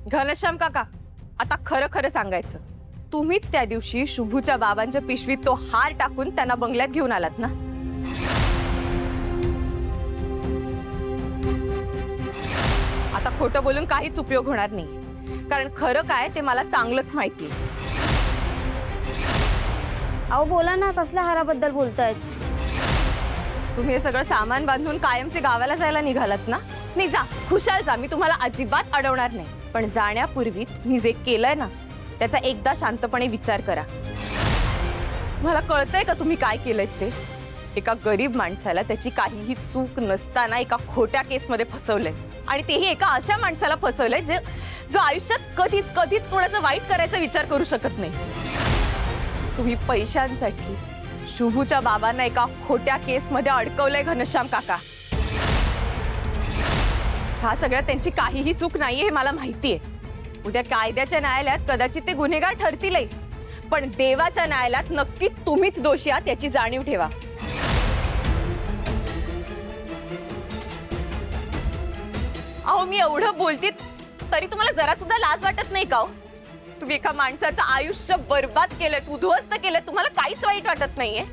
घनश्याम काका, आता खरं खरं सांगायचं, तुम्हीच त्या दिवशी शुभूच्या बाबांच्या पिशवीत तो हार टाकून त्यांना बंगल्यात घेऊन आलात ना? आता खोटं बोलून काहीच उपयोग होणार नाही, कारण खरं काय ते मला चांगलंच माहिती आहे. अहो बोला ना, कसल्या हाराबद्दल बोलतायत? तुम्ही हे सगळं सामान बांधून कायमचे गावाला जायला निघालात ना? नाही, जा, खुशाल जा, मी तुम्हाला अजिबात अडवणार नाही. पण जाण्यापूर्वी तुम्ही जे केलंय ना, त्याचा एकदा शांतपणे विचार करा. तुम्हाला कळतंय का तुम्ही काय केलंय ते? एका गरीब माणसाला त्याची काहीही चूक नसताना एका खोट्या केसमध्ये फसवलंय, आणि तेही एका अशा माणसाला फसवलंय जो आयुष्यात कधीच कधीच कोणाचा वाईट करायचा विचार करू शकत नाही. तुम्ही पैशांसाठी शुभूच्या बाबांना एका खोट्या केसमध्ये अडकवलंय घनश्याम काका. हा सगळ्यात त्यांची काहीही चूक नाहीये हे मला माहितीये. उद्या कायद्याच्या न्यायालयात कदाचित ते गुन्हेगार ठरतीलही, पण देवाच्या न्यायालयात नक्की तुम्हीच दोषी आहात याची जाणीव ठेवा. अहो, मी एवढं बोलते तरी तुम्हाला जरा सुद्धा लाज वाटत नाही का हो? तुम्ही एका माणसाचं आयुष्य बर्बाद केलंय, उद्ध्वस्त केलंय, तुम्हाला काहीच वाईट वाटत नाहीये?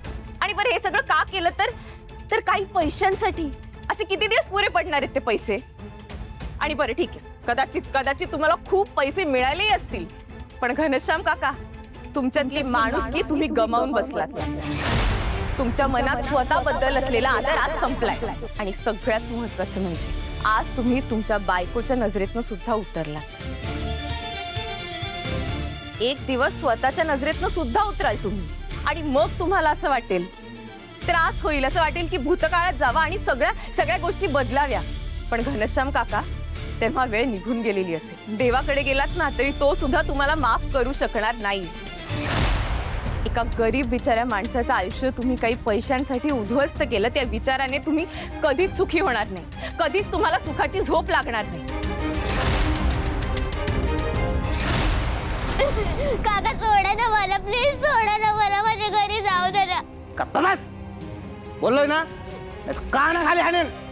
आणि बरं, हे सगळं का केलं तर काही पैशांसाठी. असे किती दिवस पुरे पडणार आहेत ते पैसे? आणि बरं ठीक आहे, कदाचित तुम्हाला खूप पैसे मिळालेही असतील, पण घनश्याम काका, तुमच्यातली माणुसकी तुम्ही गमावून बसलात. तुमच्या मनात स्वतःबद्दल असलेला आदर आज संपलाय. आणि सगळ्यात महत्त्वाचं म्हणजे आज तुम्ही तुमच्या बायकोच्या नजरेतनं सुद्धा उतरलात. एक दिवस स्वतःच्या नजरेतनं सुद्धा उतराल तुम्ही, आणि मग तुम्हाला असं वाटेल, त्रास होईल, असं वाटेल की भूतकाळात जावा आणि सगळ्या गोष्टी बदलाव्या. पण घनश्याम काका, तेव्हा वेळ निघून गेलेली असेल. देवाकडे गेलात ना तरी तो सुद्धा तुम्हाला माफ करू शकणार नाही. एका गरीब बिचाऱ्या माणसाचं आयुष्य तुम्ही काही पैशांसाठी उद्ध्वस्त केलं, त्या विचाराने तुम्ही कधीच सुखी होणार नाही, कधीच तुम्हाला सुखाची झोप लागणार नाही. काका सोडा ना मला, प्लीज सोडा ना मला, माझ्या घरी जाऊ दे ना. गप्पा बस, बोललोय ना, का ना खाली हाणेल.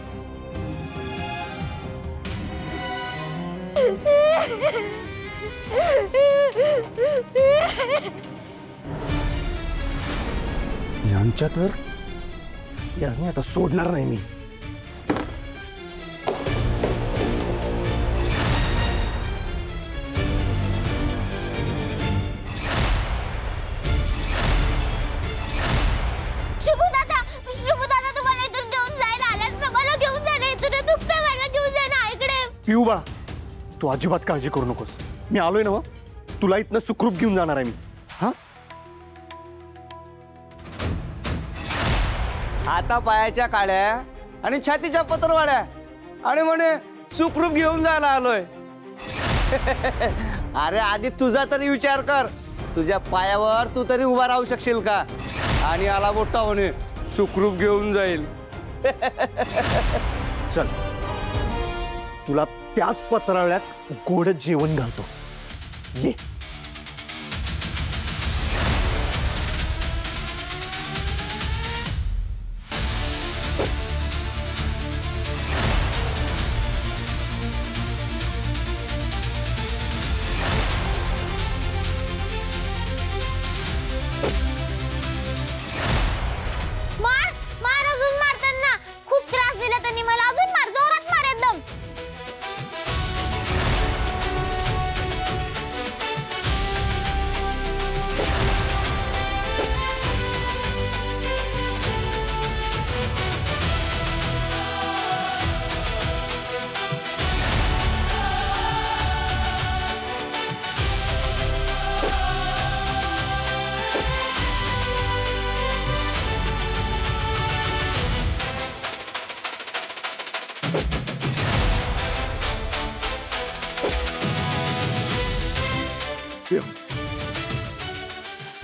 यांच्या तर याने आता सोडणार नाही मी. शुभू दादा तुम्हाला इथून घेऊन जायला आलास ना, मला घेऊन जा ना, इथून दुखतंय, मला घेऊन जा ना इकडे. पिऊ बा, तू अजिबात काळजी करू नकोस. मी आलोय ना, तुला इथनं सुखरूप घेऊन जाणार आहे मी. हा, हाता पायाच्या काळ्या आणि छातीच्या पत्रवाड्या, आणि म्हणे सुखरूप घेऊन जायला आलोय. अरे आधी तुझा तरी विचार कर, तुझ्या पायावर तू तरी उभा राहू शकशील का? आणि आला मोठा म्हणे सुखरूप घेऊन जाईल. चल, तुला त्याच पत्रावळ्यात गोड जेवण घालतो. ये. मार अजून मारतात ना, खूप त्रास दिला त्यांनी मला, अजून मार, जोरात मार एकदम.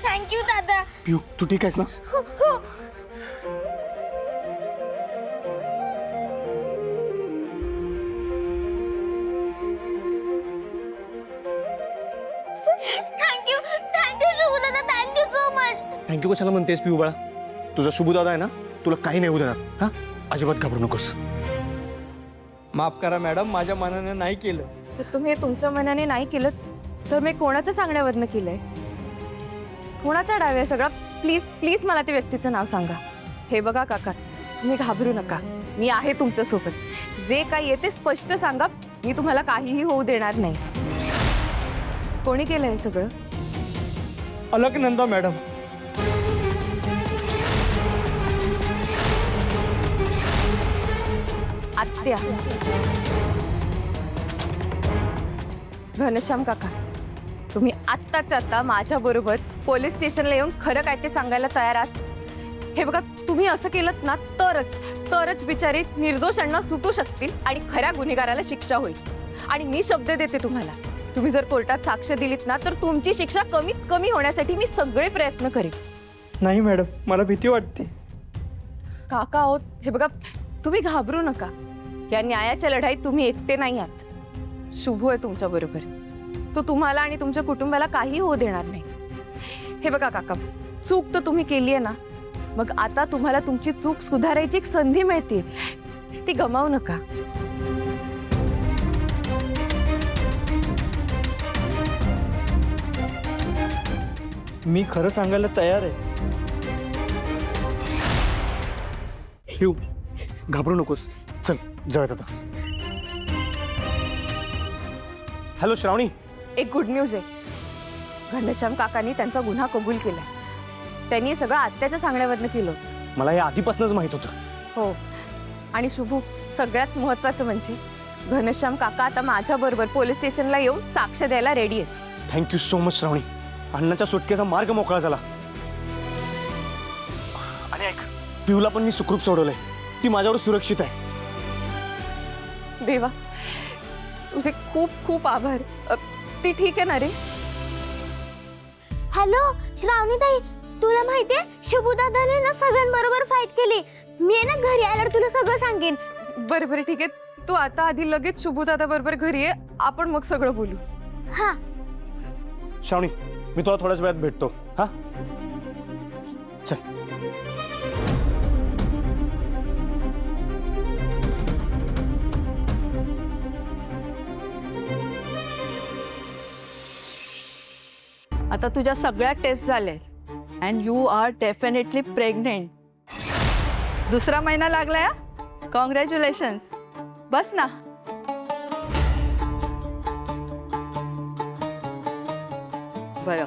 थँक्यू दादा. पिऊ, तू ठीक आहेस ना? थँक्यू शुभू दादा, थँक्यू सो मच. थँक्यू कशाला म्हणतेस पिऊ बाळा? तुझा शुभू दादा आहे ना, तुला काही नाही होऊ देणार. हा, अजिबात घाबरू नकोस. माफ करा मॅडम, माझ्या मनाने नाही केलं. सर तुम्ही हे तुमच्या मनाने नाही केलं तर मी कोणाच्या सांगण्यावरनं केलंय? कोणाचा डाव आहे सगळा? प्लीज प्लीज मला त्या व्यक्तीचं नाव सांगा. हे बघा काका, तुम्ही घाबरू नका, मी आहे तुमच्यासोबत. जे काही आहे ते स्पष्ट सांगा, मी तुम्हाला काहीही होऊ देणार नाही. कोणी केलं हे सगळं? अलकनंदा मॅडम. आत्या. घनश्याम काका, तुम्ही आत्ताच्या आत्ता माझ्या बरोबर पोलीस स्टेशनला येऊन खरं काय ते सांगायला तयार आहात? हे बघा, तुम्ही असं केलं ना तरच बिचारी निर्दोषांना सुटू शकतील आणि खऱ्या गुन्हेगाराला शिक्षा होईल. आणि मी शब्द देते तुम्हाला, तुम्ही जर कोर्टात साक्ष दिलीत ना तर तुमची शिक्षा कमीत कमी होण्यासाठी मी सगळे प्रयत्न करेन. नाही मॅडम, मला भीती वाटते. काका आहोत, हे बघा, तुम्ही घाबरू नका. या न्यायाच्या लढाईत तुम्ही एकटे नाही आहात. शुभू आहे तुमच्या बरोबर. तो तुम्हाला आणि तुमच्या कुटुंबाला काही होऊ देणार नाही. हे बघा काका, चूक तर तुम्ही केली आहे ना, मग आता तुम्हाला तुमची चूक सुधारायची एक संधी मिळते, ती गमावू नका. मी खरं सांगायला तयार आहे. शिव, घाबरू नकोस. चल जळत आता. हॅलो श्रावणी. एक गुड न्यूज आहे. घनश्याम काकांनी त्यांचा गुन्हा कबूल केलाय. त्यांनी हे सगळं आत्याच्या सांगण्यावरनं केलं होतं. मला हे आधीपासूनच माहित होतं. हो, आणि शुभू, सगळ्यात महत्त्वाचं म्हणजे घनश्याम काका आता माझ्याबरोबर पोलीस स्टेशनला येऊन साक्ष द्यायला रेडी आहेत. थँक्यू सो मच श्रावणी. अण्णाच्या सुटकेचा मार्ग मोकळा झाला. आणि ऐक, पिऊला पण मी सुखरूप सोडवलंय. ती माझ्यावर सुरक्षित आहे. देवा, तुझे खूप खूप आभार. ती ठीक आहे ना रे? हॅलो श्रावणी ताई, तुला माहितीये शुभू दादाने ना सगळ्यांबरोबर फाईट केली. मी आहे ना घरी आल्यावर तुला सगळं सांगेन. बरं बरं, ठीक आहे. तू आता आधी लगेच शुभू दादा बरोबर घरी ये, आपण मग सगळं बोलू. हा. श्रावणी, मी तुला थोड्याच वेळात भेटतो. हा, चल. आता तुझ्या सगळ्या टेस्ट झाल्या and you are definitely pregnant. 2रा महिना लागलाय. कॉंग्रॅच्युलेशन्स. बस ना. बरं,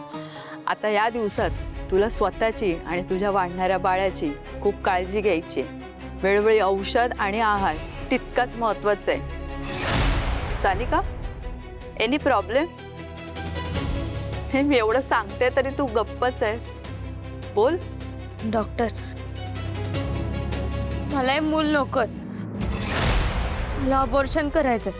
आता या दिवसात तुला स्वतःची आणि तुझ्या वाढणाऱ्या बाळाची खूप काळजी घ्यायची आहे. वेळोवेळी औषध आणि आहार तितकाच महत्त्वाचं आहे. Sanika, any problem? हे मी एवढं सांगते तरी तू गप्पच आहेस. बोल. डॉक्टर, मला हे मूल नकोय. मला अबॉर्शन करायचंय.